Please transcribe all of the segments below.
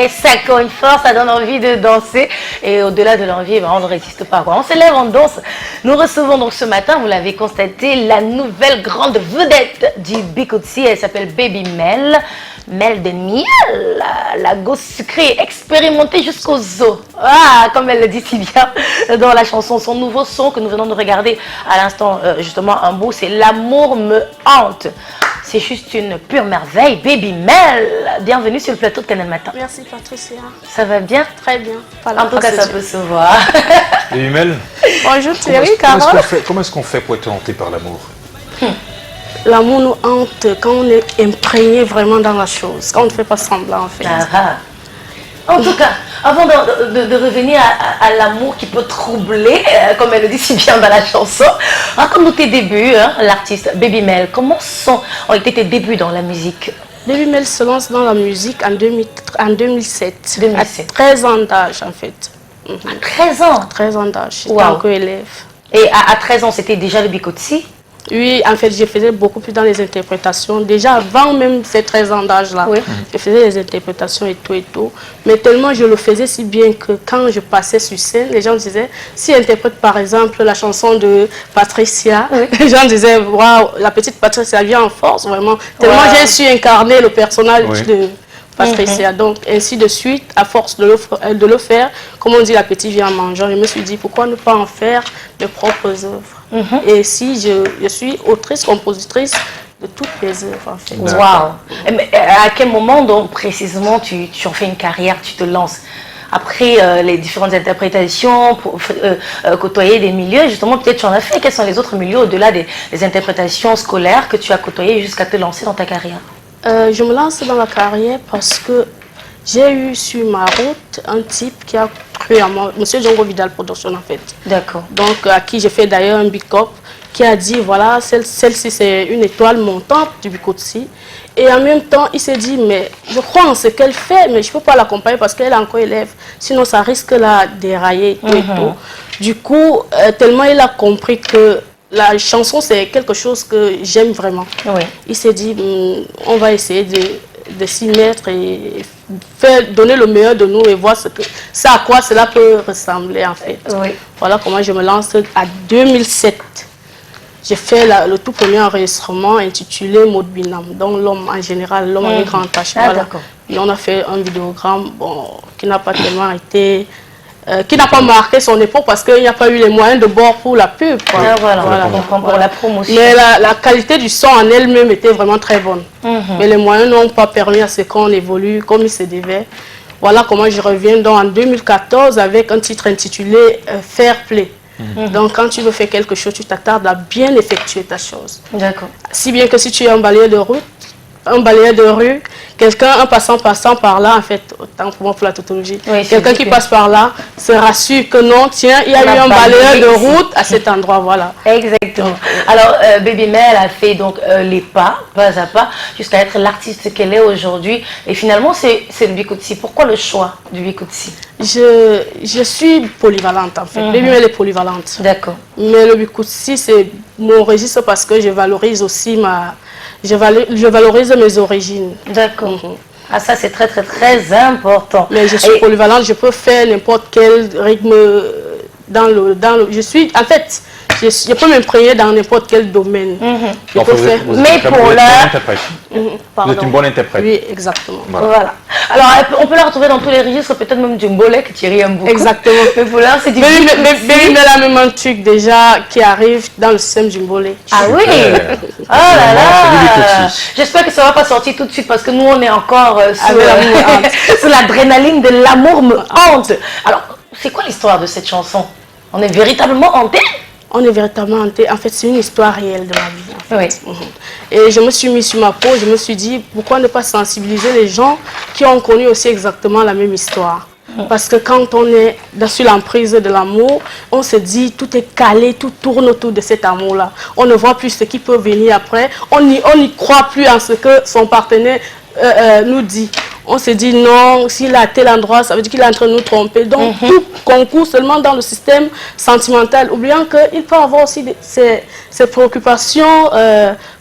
est sec comme une force, ça donne envie de danser. Et au-delà de l'envie, on ne résiste pas, quoi. On se lève, on danse. Nous recevons donc ce matin, vous l'avez constaté, la nouvelle grande vedette du Bikutsi. Elle s'appelle Baby Mel. Mel de miel, la gosse sucrée, expérimentée jusqu'aux os. Ah, comme elle le dit si bien dans la chanson. Son nouveau son que nous venons de regarder à l'instant, justement, un bout, c'est L'amour me hante. C'est juste une pure merveille. Baby Mel, bienvenue sur le plateau de Canal Matin. Merci Patricia. Ça va bien? Très bien. En tout cas, ça peut se voir. Baby Mel, bonjour Thierry, Carole. comment est-ce qu'on fait pour être hanté par l'amour? L'amour nous hante quand on est imprégné vraiment dans la chose, quand on ne fait pas semblant en fait. En tout cas, avant de revenir à l'amour qui peut troubler, comme elle le dit si bien dans la chanson, raconte-nous tes débuts, hein, l'artiste Baby Mel. Comment ont été tes débuts dans la musique? Baby Mel se lance dans la musique en 2007, 2007. à 13 ans d'âge en fait. À 13 ans? 13 ans d'âge, j'étais Wow. encore élève. Et à 13 ans, c'était déjà le Bikutsi? Oui, en fait, je faisais beaucoup plus dans les interprétations. Déjà avant même ces 13 ans d'âge-là, Oui. je faisais les interprétations et tout et tout. Mais tellement je le faisais si bien que quand je passais sur scène, les gens disaient, si j'interprète par exemple la chanson de Patricia, les gens disaient, waouh, la petite Patricia vient en force, vraiment. Tellement Wow. j'ai su incarner le personnage Oui. de Patricia. Donc, ainsi de suite, à force de le faire, comme on dit, la petite vient en mangeant, je me suis dit, pourquoi ne pas en faire mes propres œuvres? Et si je suis autrice, compositrice de toutes les œuvres, en fait. Waouh! Mais à quel moment, donc, précisément, tu en fais une carrière, tu te lances? Après les différentes interprétations, pour côtoyer des milieux, justement, peut-être tu en as fait. Quels sont les autres milieux au-delà des interprétations scolaires que tu as côtoyées jusqu'à te lancer dans ta carrière? Je me lance dans la carrière parce que j'ai eu sur ma route un type qui a cru à moi, M. Djongo Vidal Production en fait. D'accord. Donc à qui j'ai fait d'ailleurs un big up, qui a dit voilà, celle-ci c'est une étoile montante du Bikutsi. Et en même temps, il s'est dit, mais je crois en ce qu'elle fait, mais je ne peux pas l'accompagner parce qu'elle est encore élève. Sinon, ça risque là dérailler et tout et tout. Du coup, tellement il a compris que la chanson, c'est quelque chose que j'aime vraiment. Oui. Il s'est dit, on va essayer de s'y mettre et donner le meilleur de nous et voir à quoi cela peut ressembler en fait. Oui. Voilà comment je me lance à 2007. J'ai fait le tout premier enregistrement intitulé Mode Binam, donc l'homme en général, l'homme avec grand H. Ah, Voilà. d'accord. Et on a fait un vidéogramme qui n'a pas tellement été... qui n'a pas marqué son époque parce qu'il n'y a pas eu les moyens de bord pour la pub. Quoi. Ah, voilà, on comprend pour la promotion. Mais la qualité du son en elle-même était vraiment très bonne. Mais les moyens n'ont pas permis à ce qu'on évolue comme il se devait. Voilà comment je reviens donc en 2014 avec un titre intitulé Fair Play. Donc quand tu veux faire quelque chose, tu t'attardes à bien effectuer ta chose. D'accord. Si bien que si tu es un balayeur de route, un balayeur de rue, un passant par là, en fait, autant pour moi pour la tautologie, Oui, quelqu'un qui passe par là se rassure que non, tiens, il y a eu un balayeur de route à cet endroit, voilà. Exactement. Alors, Baby Mel a fait donc les pas à pas, jusqu'à être l'artiste qu'elle est aujourd'hui. Et finalement, c'est le Bikutsi. Pourquoi le choix du Bikutsi? Je suis polyvalente, en fait. Baby Mel est polyvalente. D'accord. Mais le Bikutsi, c'est mon registre parce que je valorise aussi je valorise mes origines. D'accord. Ah, ça, c'est très, très, très important. Mais je suis polyvalente, je peux faire n'importe quel rythme je suis, en fait, je peux m'imprégner dans n'importe quel domaine. Je peux faire. Mais pour l'heure... Vous êtes une bonne interprète. Oui, exactement. Voilà. Alors, on peut la retrouver dans tous les registres, peut-être même du mbolé que Thierry aime beaucoup. Exactement. Mais pour l'heure, c'est du Baby Bikutsi. Mel a même un truc déjà qui arrive dans le système du mbolé. Ah oui. Super. Oh là C'est du là. Bikutsi. J'espère que ça ne va pas sortir tout de suite parce que nous, on est encore sous l'adrénaline de l'amour me hante. Alors, c'est quoi l'histoire de cette chanson? On est véritablement hanté? On est véritablement hanté. En fait, c'est une histoire réelle de ma vie. En fait. Oui. Et je me suis mis sur ma peau, je me suis dit, pourquoi ne pas sensibiliser les gens qui ont connu aussi exactement la même histoire? Parce que quand on est sur l'emprise de l'amour, on se dit, tout est calé, tout tourne autour de cet amour-là. On ne voit plus ce qui peut venir après. On n'y croit plus en ce que son partenaire nous dit. On se dit non, s'il est à tel endroit, ça veut dire qu'il est en train de nous tromper. Donc tout concourt seulement dans le système sentimental, oubliant qu'il peut avoir aussi ses préoccupations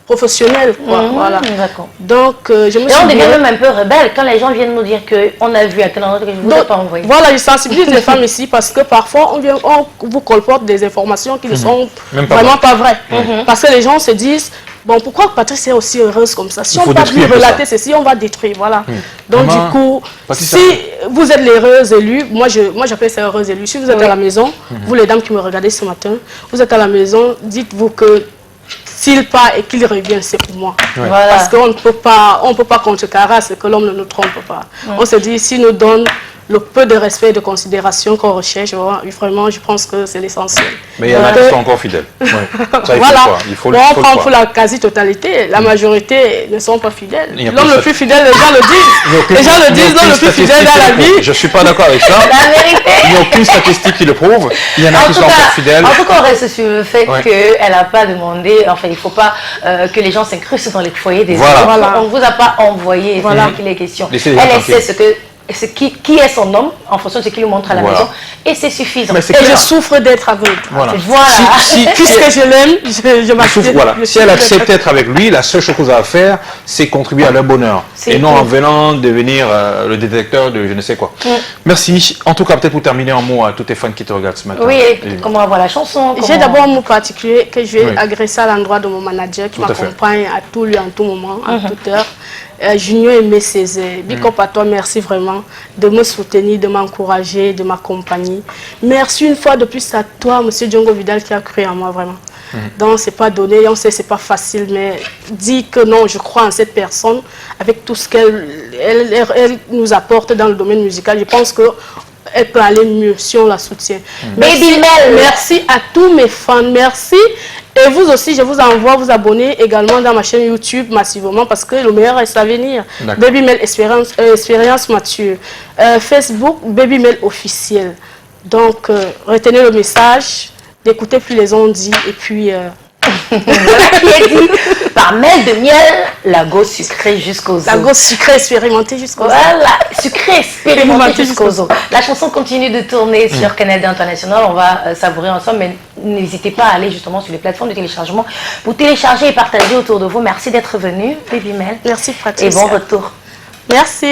professionnel, quoi. Voilà. D'accord. Donc, je me Et suis on dit... devient même un peu rebelle quand les gens viennent nous dire qu'on a vu à tel endroit que je ne vous ai pas envoyé. Voilà, je sensibilise les femmes ici parce que parfois on vous colporte des informations qui ne sont vraiment pas vraies. Parce que les gens se disent, bon, pourquoi Patrice est aussi heureuse comme ça? Si on ne peut plus relater ceci, on va détruire, voilà. Donc du coup, si vous êtes l'heureuse élue, moi j'appelle ça heureuse élue. Si vous êtes à la maison, vous les dames qui me regardez ce matin, vous êtes à la maison, dites-vous que s'il part et qu'il revient, c'est pour moi. Voilà. Parce qu'on ne peut pas contrecarrer ce que l'homme ne nous trompe pas. On se dit, s'il nous donne le peu de respect et de considération qu'on recherche, vraiment, je pense que c'est l'essentiel. Mais il y en a qui sont encore fidèles. Ouais. Ça, Voilà. Il faut on prend pour la quasi-totalité. La majorité ne sont pas fidèles. L'homme le plus fidèle, les gens le disent. Les gens le disent, l'homme le plus fidèle dans la vie. Je ne suis pas d'accord avec ça. La vérité. Il n'y a aucune statistique qui le prouve. Il y en a qui sont encore fidèles. En tout cas, on reste sur le fait qu'elle n'a pas demandé, enfin, il ne faut pas que les gens s'incrustent dans les foyers des autres. On ne vous a pas envoyé, c'est qu'il est question. Elle sait qui est son homme en fonction de ce qu'il lui montre à la maison et c'est suffisant. Et je souffre d'être aveugle. Voilà. Puisque je l'aime, je m'accepte. Voilà. Si elle accepte d'être avec lui, la seule chose qu'on a à faire, c'est contribuer à leur bonheur. Et non en venant devenir le détecteur de je ne sais quoi. Merci. En tout cas, peut-être pour terminer en mot à tous tes fans qui te regardent ce matin. Oui, comment avoir la chanson. J'ai d'abord un mot particulier que je vais agresser à l'endroit de mon manager qui m'accompagne à tout lieu, en tout moment, à toute heure. Junior Aimé Césaire, big up à toi, merci vraiment de me soutenir, de m'encourager, de m'accompagner. Merci une fois de plus à toi, monsieur Diongo Vidal, qui a cru en moi vraiment. Donc c'est pas donné, on sait c'est pas facile, mais dis que non, je crois en cette personne, avec tout ce qu'elle nous apporte dans le domaine musical, je pense que elle peut aller mieux si on la soutient. Merci à tous mes fans, merci. Et vous aussi, je vous envoie vous abonner également dans ma chaîne YouTube massivement parce que le meilleur reste à venir. Baby Mel Expérience Mathieu. Facebook, Baby Mel officiel. Donc, retenez le message, n'écoutez plus les ondits et puis... Voilà qui est dit par Mel de miel, la go sucrée jusqu'aux os. La go sucrée expérimentée jusqu'aux os. Voilà, sucrée expérimentée jusqu'aux os. La chanson continue de tourner sur Canal D International, on va savourer ensemble, mais n'hésitez pas à aller justement sur les plateformes de téléchargement pour télécharger et partager autour de vous. Merci d'être venu, Baby Mel. Merci Patricia. Et bon retour. Merci.